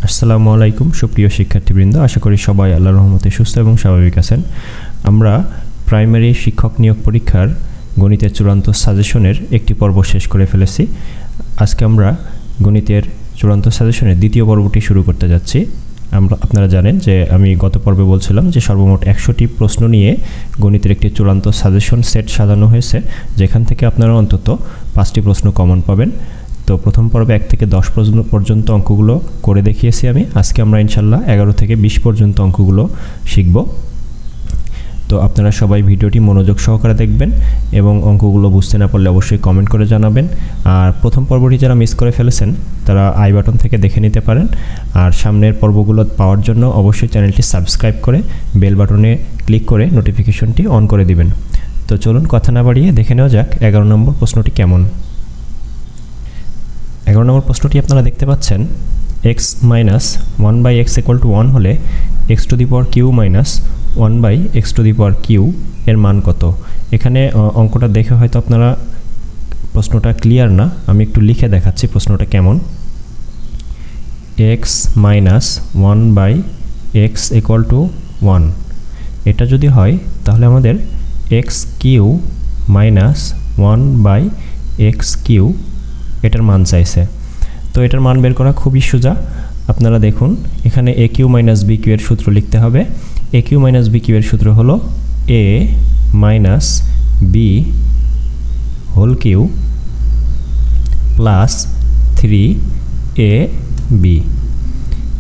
আসসালামু আলাইকুম সুপ্রিয় শিক্ষার্থীবৃন্দ, আশা করি সবাই আল্লাহর রহমতে সুস্থ এবং স্বাভাবিক আছেন। আমরা প্রাইমারি শিক্ষক নিয়োগ পরীক্ষার গণিতের চূড়ান্ত সাজেশনের একটি পর্ব শেষ করে ফেলেছি। আজকে আমরা গণিতের চূড়ান্ত সাজেশনের দ্বিতীয় পর্বটি শুরু করতে যাচ্ছি। আপনারা জানেন যে আমি গত পর্বে বলছিলাম যে সর্বমোট 100টি প্রশ্ন নিয়ে গণিতের একটি চূড়ান্ত সাজেশন সেট সাজানো হয়েছে, যেখান থেকে আপনারা অন্তত 5টি প্রশ্ন কমন পাবেন। তো প্রথম পর্বে 1 থেকে 10 পর্যন্ত অঙ্কগুলো করে দেখিয়েছি আমি। আজকে আমরা ইনশাল্লাহ 11 থেকে 20 পর্যন্ত অঙ্কগুলো শিখব। তো আপনারা সবাই ভিডিওটি মনোযোগ সহকারে দেখবেন এবং অঙ্কগুলো বুঝতে না পারলে অবশ্যই কমেন্ট করে জানাবেন। আর প্রথম পর্বটি যারা মিস করে ফেলেছেন তারা আই বাটন থেকে দেখে নিতে পারেন। আর সামনের পর্বগুলো পাওয়ার জন্য অবশ্যই চ্যানেলটি সাবস্ক্রাইব করে বেল বাটনে ক্লিক করে নোটিফিকেশনটি অন করে দিবেন। তো চলুন কথা না বাড়িয়ে দেখে নেওয়া যাক 11 নম্বর প্রশ্নটি কেমন। 11 নম্বর প্রশ্নটি আপনারা দেখতে পাচ্ছেন, x মাইনাস 1/x = 1 হলে x to the power q minus 1/x to the power q এর মান কত। এখানে অঙ্কটা দেখে হয়তো আপনারা প্রশ্নটা ক্লিয়ার না, আমি একটু লিখে দেখাচ্ছি প্রশ্নটা কেমন। x মাইনাস 1/x = 1, এটা যদি হয় তাহলে আমাদের x Q minus 1/x Q এটার মান চাইছে। তো এটার মান বের করা খুবই সোজা। আপনারা দেখুন এখানে a q minus b q এর সূত্র লিখতে হবে। a q minus b q এর সূত্র হলো a minus b whole q plus 3ab।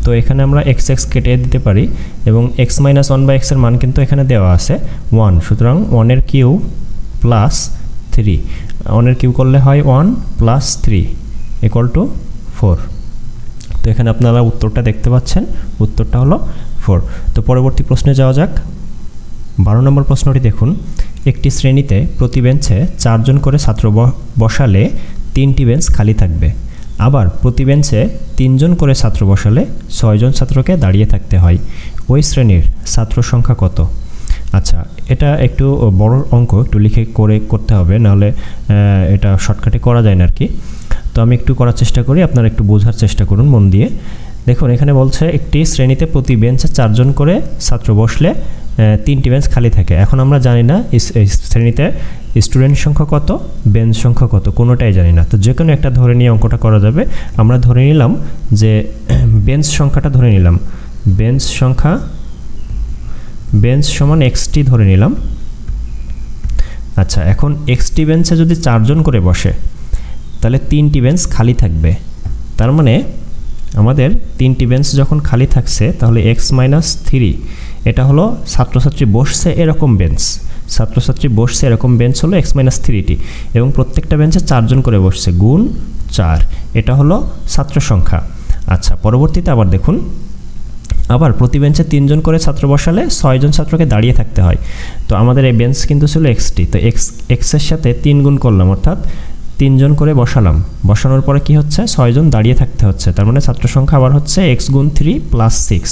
তো এখানে আমরা x কেটে দিতে পারি এবং x মাইনাস 1/x এর মান কিন্তু এখানে দেওয়া আছে 1, সুতরাং 1 এর কিউ প্লাস 3, 1 এর কিউ করলে হয় 1 প্লাস 3 = 4। তো এখানে আপনারা উত্তরটা দেখতে পাচ্ছেন, উত্তরটা হলো 4। তো পরবর্তী প্রশ্নে যাওয়া যাক। 12 নম্বর প্রশ্নটি দেখুন, একটি শ্রেণীতে প্রতি বেঞ্চে 4 জন করে ছাত্র বসালে 3টি বেঞ্চ খালি থাকবে। আবার প্রতি বেঞ্চে 3 জন করে ছাত্র বসালে 6 জন ছাত্রকে দাঁড়িয়ে থাকতে হয়। ওই শ্রেণীর ছাত্র সংখ্যা কত? আচ্ছা, এটা একটু বড় অঙ্ক, একটু লিখে করতে হবে, নাহলে এটা শর্টকাটে করা যায় না আর কি। তো আমি একটু করার চেষ্টা করি, আপনারা একটু বোঝার চেষ্টা করুন মন দিয়ে। দেখুন এখানে বলছে একটি শ্রেণীতে প্রতি বেঞ্চে 4 জন করে ছাত্র বসলে 3টি বেঞ্চ খালি থাকে। এখন আমরা জানি না শ্রেণীতে স্টুডেন্ট সংখ্যা কত, বেঞ্চ সংখ্যা কত, কোনোটাই জানি না। তো যে কোনো একটা ধরে নিয়ে অঙ্কটা করা যাবে। আমরা ধরে নিলাম যে বেঞ্চ সংখ্যাটা ধরে নিলাম, বেঞ্চ সমান xটি ধরে নিলাম। আচ্ছা, এখন xটি বেঞ্চে যদি 4 জন করে বসে তাহলে 3টি বেঞ্চ খালি থাকবে। তার মানে আমাদের 3টি বেঞ্চ যখন খালি থাকছে তাহলে x মাইনাস 3 এটা হলো ছাত্রছাত্রী বসছে এরকম বেঞ্চ, হলো x মাইনাস 3টি এবং প্রত্যেকটা বেঞ্চে 4 জন করে বসছে গুণ 4, এটা হলো ছাত্র সংখ্যা। আচ্ছা, পরবর্তীতে আবার দেখুন, আবার প্রতি বেঞ্চে 3 জন করে ছাত্র বসালে 6 জন ছাত্রকে দাঁড়িয়ে থাকতে হয়। তো আমাদের এই বেঞ্চ কিন্তু ছিল xটি, তো x এর সাথে 3 গুণ করলাম, অর্থাৎ 3 জন করে বসানোর পরে কি হচ্ছে 6 জন দাঁড়িয়ে থাকতে হচ্ছে। তার মানে ছাত্র সংখ্যা আবার হচ্ছে x গুণ 3 প্লাস 6।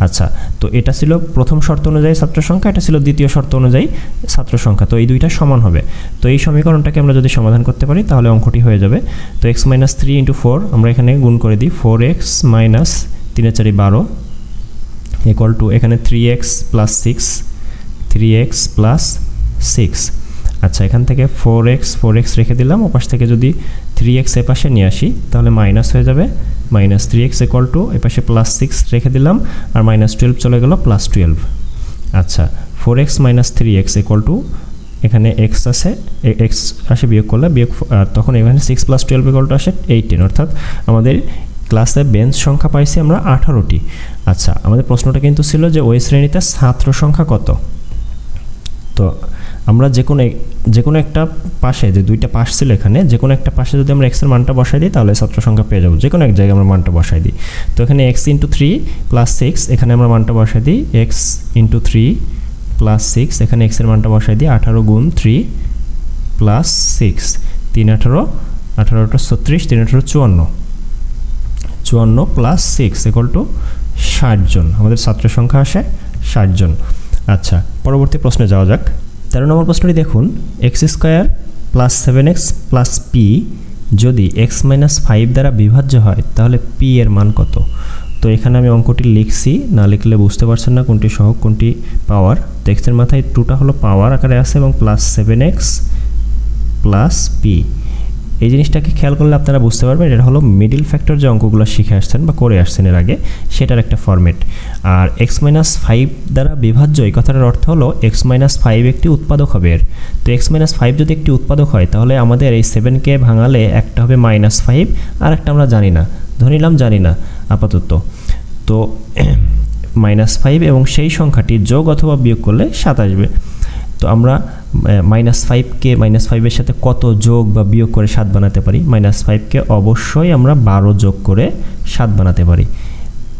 আচ্ছা, তো এটা ছিল প্রথম শর্ত অনুযায়ী ছাত্র সংখ্যা, এটা ছিল দ্বিতীয় শর্ত অনুযায়ী ছাত্র সংখ্যা। তো এই দুইটা সমান হবে। তো এই সমীকরণটাকে আমরা যদি সমাধান করতে পারি তাহলে অঙ্কটি হয়ে যাবে। তো x মাইনাস 3 × 4 আমরা এখানে গুণ করে দিই, 4x মাইনাস 3 × 4 = 12 = এখানে 3x প্লাস 6। আচ্ছা, এখান থেকে 4x রেখে দিলাম, ওপাশ থেকে যদি 3x এপাশে নিয়ে আসি তাহলে মাইনাস হয়ে যাবে, মাইনাস 3x = এপাশে প্লাস 6 রেখে দিলাম, আর মাইনাস 12 চলে গেল প্লাস 12। আচ্ছা, 4x মাইনাস 3x = এখানে x আছে, x আসে বিয়োগ করলে তখন এখানে 6 + 12 আসে 18, অর্থাৎ আমাদের ক্লাসে বেঞ্চ সংখ্যা পাইছি আমরা 18টি। আচ্ছা, আমাদের প্রশ্নটা কিন্তু ছিল যে ওই শ্রেণীতে ছাত্র সংখ্যা কত। তো আমরা যে কোনো একটা পাশে, যে দুইটা পাশ ছিল এখানে, যে কোনো একটা পাশে যদি আমরা x এর মানটা বসাই দিই তাহলে ছাত্র সংখ্যা পেয়ে যাবো। যে কোনো এক জায়গায় আমরা মানটা বসাই দিই। তো এখানে x × 3 প্লাস 6, এখানে আমরা মানটা বসাই দিই x × 3 প্লাস 6, এখানে x এর মানটা বসাই দিই 18 গুণ 3 প্লাস 6, 3 18 18 36, 3 18 54 প্লাস 6 = 60 জন। আমাদের ছাত্র সংখ্যা আসে 60 জন। আচ্ছা, পরবর্তী প্রশ্নে যাওয়া যাক। 13 নম্বর প্রশ্নটি দেখুন, x² plus 7x plus p যদি x - 5 দ্বারা বিভাজ্য হয় তাহলে p এর মান কত। তো এখানে আমি অঙ্কটি লিখছি, না লিখলে বুঝতে পারছেন না কোনটি সহগ কোনটি পাওয়ার। তো এক্সের মাথায় 2টা হলো পাওয়ার আকারে আছে এবং প্লাস 7x প্লাস পি। এই জিনিসটাকে খেয়াল করলে আপনারা বুঝতে পারবেন এটা হলো মিডল ফ্যাক্টর যে অঙ্কগুলো শিখে আসছেন বা করে আসছেন এর আগে সেটার একটা ফরম্যাট। আর x-5 দ্বারা বিভাজ্য এই কথাটার অর্থ হলো x-5 একটি উৎপাদক হবে এর। তো x-5 যদি একটি উৎপাদক হয় তাহলে আমাদের এই 7কে ভাঙালে একটা হবে -5 আর একটা আমরা জানি না, ধরিলাম জানি না আপাতত। তো -5 এবং সেই সংখ্যাটি যোগ অথবা বিয়োগ করলে 7 আসবে। তো আমরা -5কে -5-এর সাথে কত যোগ বা বিয়োগ করে 7 বানাতে পারি? -5কে অবশ্যই আমরা 12 যোগ করে 7 বানাতে পারি।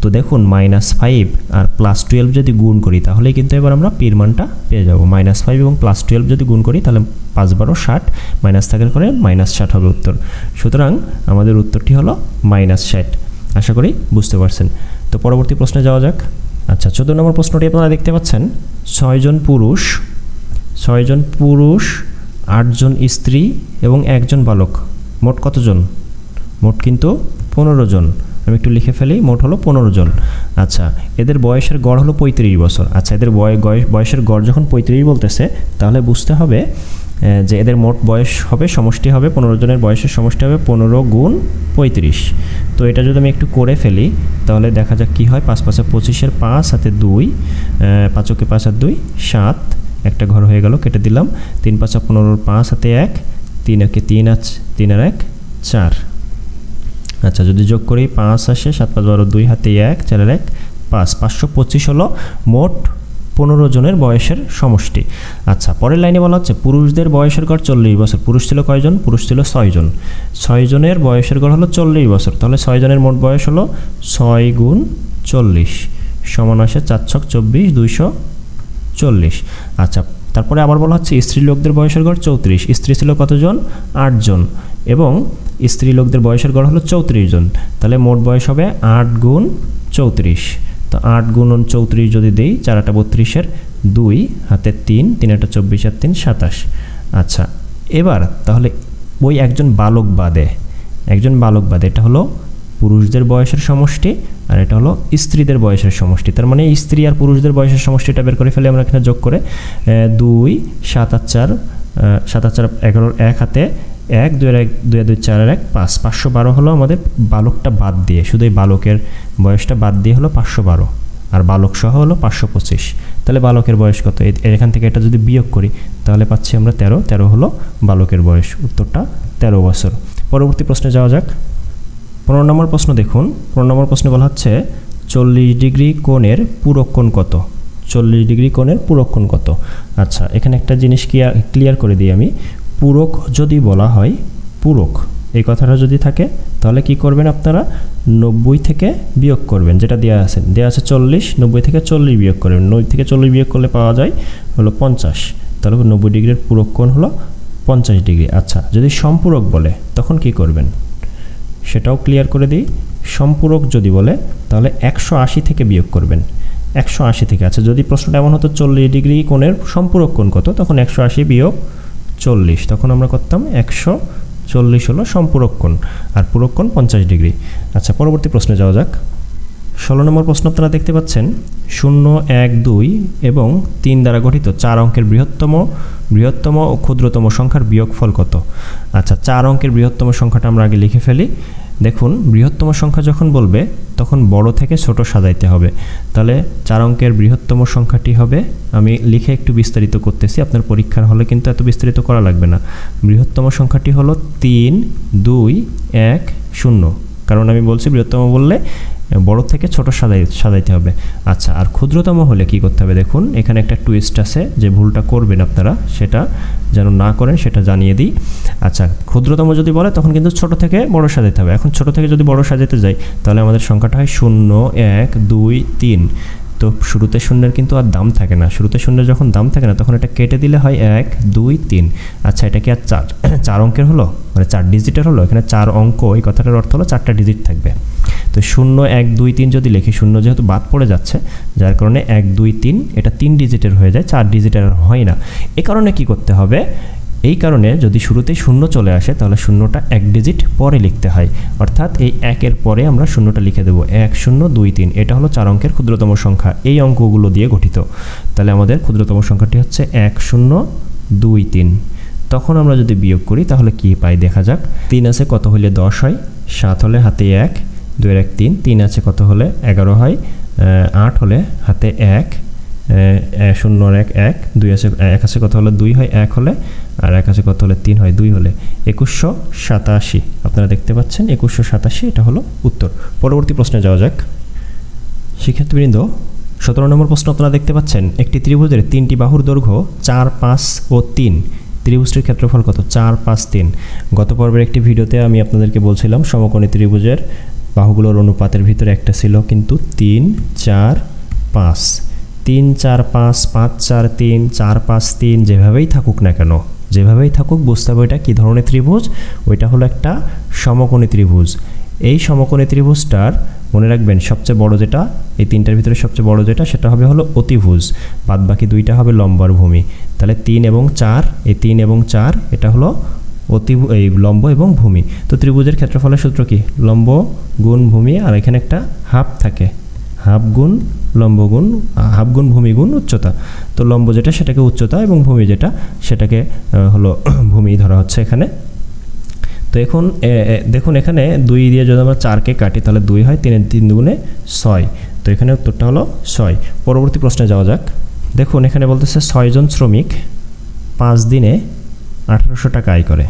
তো দেখুন -5 আর +12 যদি গুণ করি তাহলেই কিন্তু এবার আমরা পির মানটা পেয়ে যাব। -5 এবং +12 যদি গুণ করি তাহলে 5 12 60, মাইনাস থাকার করে -60 হবে উত্তর। সুতরাং আমাদের উত্তরটি হলো -60। আশা করি বুঝতে পারছেন। তো পরবর্তী প্রশ্নে যাওয়া যাক। আচ্ছা, 14 নম্বর প্রশ্নটি আপনারা দেখতে পাচ্ছেন 6 জন পুরুষ 8 জন স্ত্রী এবং 1 জন বালক, মোট কতজন? মোট কিন্তু 15 জন। আমি একটু লিখে ফেলি, মোট হলো 15 জন। আচ্ছা, এদের বয়সের গড় হলো 35 বছর। আচ্ছা, এদের বয়সের গড় যখন 35 বলতেছে তাহলে বুঝতে হবে যে এদের মোট বয়স হবে, সমষ্টি হবে 15 জনের বয়সের সমষ্টি হবে 15 গুণ 35। তো এটা যদি আমি একটু করে ফেলি তাহলে দেখা যাক কি হয়। 5 5 25-এর 5 হাতে 2, 5 × 5 আর 2 7, একটা ঘর হয়ে গেল, কেটে দিলাম। 3 5 15-এর 5 হাতে 1, 3 একে 3 আছে, 3 আর 1 4। আচ্ছা, যদি যোগ করি 5 আসে, 7 5 12, 2 হাতে 1, 4 আর 1 5, 525 হলো মোট 15 জনের বয়সের সমষ্টি। আচ্ছা, পরের লাইনে বলা হচ্ছে পুরুষদের বয়সের গড় 40 বছর। পুরুষ ছিল কয়জন? পুরুষ ছিল 6 জন। 6 জনের বয়সের গড় হলো 40 বছর। তাহলে 6 জনের মোট বয়স হলো 6 গুণ 40 সমান আসে 4 ছক 24, 240। আচ্ছা, তারপরে আবার বলা হচ্ছে স্ত্রী লোকদের বয়সের গড় 34। স্ত্রী ছিল কতজন? 8 জন এবং স্ত্রী লোকদের বয়সের গড় হলো 34 জন। তাহলে মোট বয়স হবে 8 গুণ 34। তো 8 গুণ 34 যদি দেই, 4 8 32-এর 2 হাতে 3, 3 8 24 আর 3 27। আচ্ছা, এবার তাহলে ওই একজন বালক বাদে এটা হলো পুরুষদের বয়সের সমষ্টি আর এটা হলো স্ত্রীদের বয়সের সমষ্টি। তার মানে স্ত্রী আর পুরুষদের বয়সের সমষ্টিটা বের করে ফেলে আমরা এখানে যোগ করে 2 7 আর 4 7 আর 4 11, 1 হাতে 1, 2 আর 1 2 আর 2 4 আর 1 5, 512 হলো আমাদের বালকটা বাদ দিয়ে, শুধু এই বালকের বয়সটা বাদ দিয়ে হলো 512 আর বালক সহ হলো 525। তাহলে বালকের বয়স কত? এখান থেকে এটা যদি বিয়োগ করি তাহলে পাচ্ছি আমরা 13 হলো বালকের বয়স। উত্তরটা 13 বছর। পরবর্তী প্রশ্নে যাওয়া যাক। 15 নম্বর প্রশ্ন দেখুন। 15 নম্বর প্রশ্নে বলা হচ্ছে 40 ডিগ্রি কোণের পূরক কোণ কত? 40 ডিগ্রি কোণের পূরক কোণ কত? আচ্ছা, এখানে একটা জিনিস ক্লিয়ার করে দিই আমি। পূরক যদি বলা হয়, পূরক এই কথাটা যদি থাকে তাহলে কি করবেন আপনারা? 90 থেকে বিয়োগ করবেন, যেটা দেওয়া আছে 40, 90 থেকে 40 বিয়োগ করবেন। 90 থেকে 40 বিয়োগ করলে পাওয়া যায় হলো 50। তাহলে 90 ডিগ্রির পূরক কোণ হলো 50 ডিগ্রি। আচ্ছা, যদি সম্পূরক বলে তখন কি করবেন সেটাও ক্লিয়ার করে দিই। সম্পূরক যদি বলে তাহলে 180 থেকে বিয়োগ করবেন, 180 থেকে। আচ্ছা, যদি প্রশ্নটা এমন হতো 40 ডিগ্রি কোণের সম্পূরক কোণ কত, তখন 180 বিয়োগ 40, তখন আমরা করতাম 140 হলো সম্পূরক কোণ আর পূরক কোণ 50 ডিগ্রি। আচ্ছা, পরবর্তী প্রশ্নে যাওয়া যাক। 16 নম্বর প্রশ্ন আপনারা দেখতে পাচ্ছেন 0 1 2 এবং 3 দ্বারা গঠিত 4 অঙ্কের বৃহত্তম ও ক্ষুদ্রতম সংখ্যার বিয়োগফল কত? আচ্ছা, 4 অঙ্কের বৃহত্তম সংখ্যাটা আমরা আগে লিখে ফেলি। দেখুন, বৃহত্তম সংখ্যা যখন বলবে তখন বড় থেকে ছোট সাজাইতে হবে। তাহলে 4 অঙ্কের বৃহত্তম সংখ্যাটি হবে, আমি লিখে একটু বিস্তারিত করতেছি, আপনার পরীক্ষার হলে কিন্তু এত বিস্তারিত করা লাগবে না। বৃহত্তম সংখ্যাটি হলো 3 2 1 0, কারণ আমি বলছি বৃহত্তম বললে বড় থেকে ছোট সাজাইতে হবে। আচ্ছা, আর ক্ষুদ্রতম হলে কি করতে হবে? দেখুন, এখানে একটা টুইস্ট আছে, যে ভুলটা করবেন আপনারা সেটা যেন না করেন সেটা জানিয়ে দিই। আচ্ছা, ক্ষুদ্রতম যদি বলে তখন কিন্তু ছোট থেকে বড় সাজাইতে হবে। এখন ছোট থেকে যদি বড় সাজাতে যাই তাহলে আমাদের সংখ্যাটা হয় 0 1 2 3। তো শুরুতে শূন্যের কিন্তু আর দাম থাকে না। শুরুতে শূন্যের যখন দাম থাকে না তখন এটা কেটে দিলে হয় 1 2 3। আচ্ছা, এটা কি আর 4 অঙ্কের হলো, মানে 4 ডিজিটের হলো? এখানে 4 অঙ্ক, এই কথাটার অর্থ হলো 4টা ডিজিট থাকবে। তো 0 1 2 3 যদি লিখি, 0 যেহেতু বাদ পড়ে যাচ্ছে যার কারণে 1 2 3 এটা 3 ডিজিটের হয়ে যায়, 4 ডিজিটের হয় না। এ কারণে কি করতে হবে? এই কারণে যদি শুরুতেই শূন্য চলে আসে তাহলে শূন্যটা এক ডিজিট পরে লিখতে হয়, অর্থাৎ এই একের পরে আমরা শূন্যটা লিখে দেবো 1 0 2 3। এটা হলো 4 অঙ্কের ক্ষুদ্রতম সংখ্যা, এই অঙ্কগুলো দিয়ে গঠিত। তাহলে আমাদের ক্ষুদ্রতম সংখ্যাটি হচ্ছে 1 0 2 3। তখন আমরা যদি বিয়োগ করি তাহলে কি পাই দেখা যাক। 3 আছে কত হলে 10 হয়, 7 হলে হাতে 1, 2 এর 1 3, 3 আছে কত হলে 11 হয়, 8 হলে হাতে 1, 0 আর 1 1, 2 আছে 1 আছে কত হলে 2 হয় 1 হলে, আর 1 আছে কত হলে 3 হয় 2 হলে, 2187। আপনারা দেখতে পাচ্ছেন 2187, এটা হলো উত্তর। পরবর্তী প্রশ্নে যাওয়া যাক। শিক্ষার্থীবৃন্দ 17 নম্বর প্রশ্ন আপনারা দেখতে পাচ্ছেন, একটি ত্রিভুজের 3টি বাহুর দৈর্ঘ্য 4 5 ও 3, ত্রিভুজটির ক্ষেত্রফল কত? 4 5 3। গত পর্বের একটি ভিডিওতে আমি আপনাদেরকে বলছিলাম সমকোণী ত্রিভুজের বাহুগুলোর অনুপাতের ভিতরে একটা ছিল কিন্তু 3 4 5। 3 4 5, 5 4 3, 4 5 3 যেভাবেই থাকুক না কেন, যেভাবেই থাকুক বুঝতে হবে এটা কী ধরনের ত্রিভুজ। ওইটা হলো একটা সমকোণী ত্রিভুজ। এই সমকোণী ত্রিভুজটার মনে রাখবেন সবচেয়ে বড় যেটা, এই তিনটার ভিতরে সবচেয়ে বড় যেটা সেটা হবে হলো অতিভুজ, বাদ বাকি দুইটা হবে লম্ব আর ভূমি। তাহলে 3 এবং 4, এই 3 এবং 4 এটা হলো এই লম্ব এবং ভূমি। তো ত্রিভুজের ক্ষেত্রফলের সূত্র কি? লম্ব গুণ ভূমি, আর এখানে একটা হাফ থাকে, হাফ গুণ লম্ব গুণ হাফ গুণ ভূমি গুণ উচ্চতা। তো লম্ব যেটা সেটাকে উচ্চতা এবং ভূমি যেটা সেটাকে হলো ভূমি ধরা হচ্ছে এখানে। তো এখন দেখুন এখানে 2 দিয়ে যদি আমরা 4কে কাটি তাহলে 2 হয়, 3 দুগুণে 6। তো এখানে উত্তরটা হলো 6। পরবর্তী প্রশ্নে যাওয়া যাক। দেখুন এখানে বলতেছে 6 জন শ্রমিক 5 দিনে 1800 টাকা আয় করে,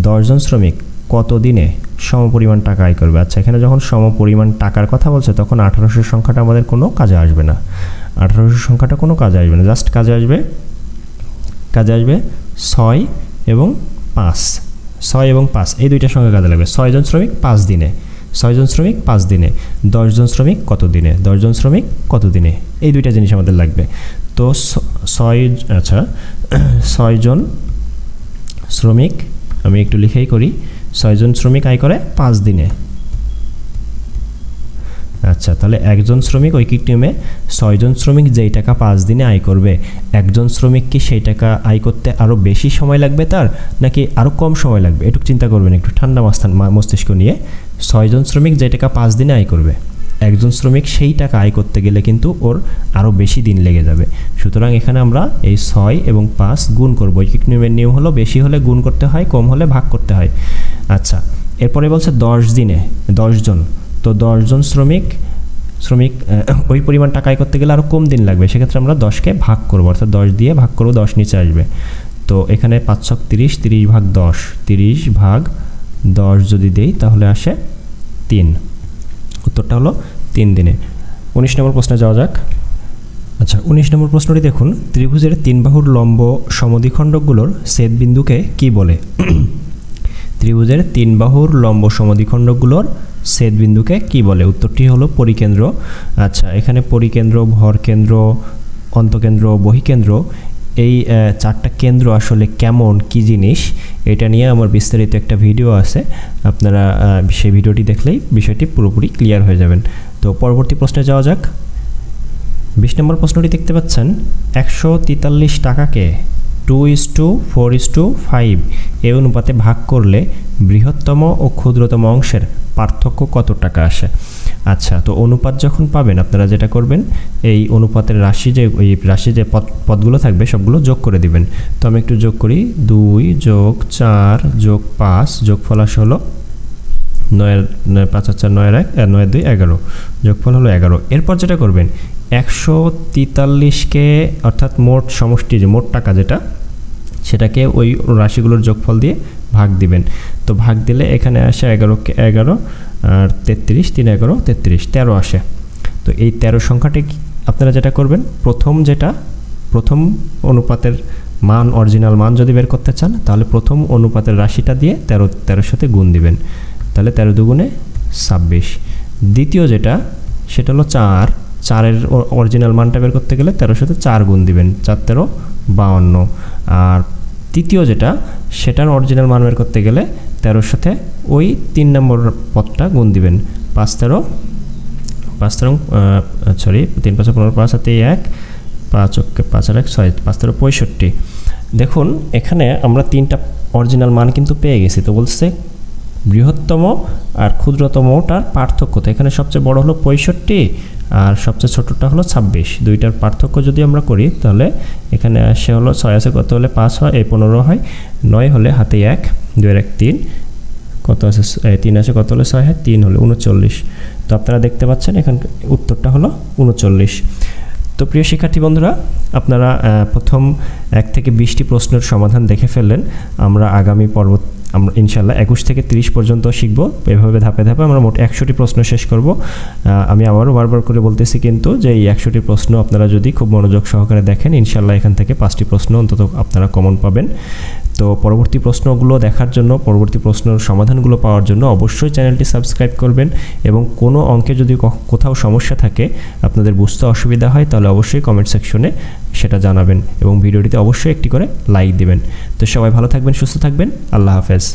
10 জন শ্রমিক কত দিনে সমপরিমাণ টাকা আয় করবে? আচ্ছা, এখানে যখন সমপরিমাণ টাকার কথা বলছে তখন 1800 সংখ্যাটা আমাদের কোনো কাজে আসবে না। 1800 সংখ্যাটা কোনো কাজে আসবে না, জাস্ট কাজে আসবে 6 এবং 5। 6 এবং 5 এই দুইটা সংখ্যা কাজে লাগবে। 6 জন শ্রমিক 5 দিনে, 6 জন শ্রমিক 5 দিনে, 10 জন শ্রমিক কত দিনে, 10 জন শ্রমিক কত দিনে, এই দুইটা জিনিস আমাদের লাগবে। তো 6 জন শ্রমিক, আমি একটু লিখেই করি, 6 জন শ্রমিক আয় করে 5 দিনে। আচ্ছা, তাহলে একজন শ্রমিক ঐকিক নিয়মে 6 জন শ্রমিক যেই টাকা 5 দিনে আয় করবে, একজন শ্রমিক কি সেই টাকা আয় করতে আরও বেশি সময় লাগবে তার, নাকি আরও কম সময় লাগবে? একটু চিন্তা করবেন, একটু ঠান্ডা মস্তিষ্ক নিয়ে। 6 জন শ্রমিক যেই টাকা 5 দিনে আয় করবে, একজন শ্রমিক সেই টাকা আয় করতে গেলে কিন্তু ওর আরও বেশি দিন লেগে যাবে। সুতরাং এখানে আমরা এই 6 এবং 5 গুণ করব। ঐকিক নিয়মের নিয়ম হলো বেশি হলে গুণ করতে হয়, কম হলে ভাগ করতে হয়। আচ্ছা, এরপরে বলছে 10 দিনে 10 জন, তো 10 জন শ্রমিক ওই পরিমাণ টাকা আয় করতে গেলে আরও কম দিন লাগবে, সেক্ষেত্রে আমরা 10কে ভাগ করবো, অর্থাৎ 10 দিয়ে ভাগ করবো, 10 নিচে আসবে। তো এখানে 5 ছক 30, 30 ভাগ 10, 30 ভাগ 10 যদি দেই তাহলে আসে 3। উত্তরটা হলো 3 দিনে। 19 নম্বর প্রশ্নে যাওয়া যাক। আচ্ছা, 19 নম্বর প্রশ্নটি দেখুন, ত্রিভুজের 3 বাহুর লম্ব সমদ্বিখণ্ডকগুলোর ছেদবিন্দুকে কি বলে? ত্রিভুজের 3 বাহুর লম্ব সমদ্বিখণ্ডকগুলোর ছেদবিন্দুকে কি বলে? উত্তরটি হলো পরিকেন্দ্র। আচ্ছা, এখানে পরিকেন্দ্র, ভরকেন্দ্র, অন্তকেন্দ্র, বহিকেন্দ্র, এই 4টা কেন্দ্র আসলে কেমন, কি জিনিস, এটা নিয়ে আমার বিস্তারিত একটা ভিডিও আছে, আপনারা সেই ভিডিওটি দেখলেই বিষয়টি পুরোপুরি ক্লিয়ার হয়ে যাবেন। তো পরবর্তী প্রশ্নে যাওয়া যাক। 20 নম্বর প্রশ্নটি দেখতে পাচ্ছেন, 143 টাকাকে 2:4:5 এই অনুপাতে ভাগ করলে বৃহত্তম ও ক্ষুদ্রতম অংশের পার্থক্য কত টাকা আসে? আচ্ছা, তো অনুপাত যখন পাবেন আপনারা যেটা করবেন, এই অনুপাতের রাশি যে পদগুলো থাকবে সবগুলো যোগ করে দিবেন। তো আমি একটু যোগ করি, 2 যোগ 4 যোগ 5, যোগফল আসে হলো 9 5 4 9 1 9 2 11, যোগফল হলো 11। এরপর যেটা করবেন, 143কে অর্থাৎ মোট সমষ্টি যে মোট টাকা যেটা, সেটাকে ওই রাশিগুলোর যোগফল দিয়ে ভাগ দিবেন। তো ভাগ দিলে এখানে আসে 11কে 11 আর 33, 3 11 33, 13 আসে। তো এই 13 সংখ্যাটি আপনারা যেটা করবেন, প্রথম অনুপাতের মান, অরিজিনাল মান যদি বের করতে চান তাহলে প্রথম অনুপাতের রাশিটা দিয়ে 13 সাথে গুণ দিবেন, তাহলে 13 দুগুণে 26। দ্বিতীয় যেটা সেটা হলো 4-এর অরিজিনাল মানটা বের করতে গেলে 13 সাথে 4 গুণ দিবেন, 4 13 52। আর তৃতীয় যেটা সেটার অরিজিনাল মান বের করতে গেলে 13 সাথে ওই 3 নম্বর পদটা গুণ দিবেন, 5 13 3 5 15 5 7 1 5 5 আর 1 6 5 13 65। দেখুন এখানে আমরা তিনটা অরিজিনাল মান কিন্তু পেয়ে গেছি। তো বলছে বৃহত্তম আর ক্ষুদ্রতমটার পার্থক্য, তো এখানে সবচেয়ে বড় হলো 65 আর সবচেয়ে ছোটটা হলো 26। দুইটার পার্থক্য যদি আমরা করি তাহলে এখানে আসে হলো 6 আছে, কত হলে 5 হয়, এই 15 হয়, 9 হলে হাতে 1, 2 এর 1 3, কত আছে 3 আছে, কত হলে 6 হয়, 3 হলে 39। তো আপনারা দেখতে পাচ্ছেন এখানে উত্তরটা হলো 39। তো প্রিয় শিক্ষার্থী বন্ধুরা, আপনারা প্রথম 1 থেকে 20টি প্রশ্নের সমাধান দেখে ফেললেন। আমরা আগামী পর্ব আমরা ইনশাআল্লাহ 21 থেকে 30 পর্যন্ত শিখব। এভাবে ধাপে ধাপে আমরা মোট 100টি প্রশ্ন শেষ করব। আমি আবারও বারবার করে বলতেছি কিন্তু যে এই 100টি প্রশ্ন আপনারা যদি খুব মনোযোগ সহকারে দেখেন, ইনশাআল্লাহ এখান থেকে 5টি প্রশ্ন অন্তত আপনারা কমন পাবেন। তো পরবর্তী প্রশ্নগুলো দেখার জন্য, পরবর্তী প্রশ্নের সমাধানগুলো পাওয়ার জন্য অবশ্যই চ্যানেলটি সাবস্ক্রাইব করবেন এবং কোনো অঙ্কে যদি কোথাও সমস্যা থাকে, আপনাদের বুঝতে অসুবিধা হয়, তাহলে অবশ্যই কমেন্ট সেকশনে সেটা জানাবেন এবং ভিডিওটিতে অবশ্যই একটি করে লাইক দিবেন। তো সবাই ভালো থাকবেন, সুস্থ থাকবেন, আল্লাহ হাফেজ।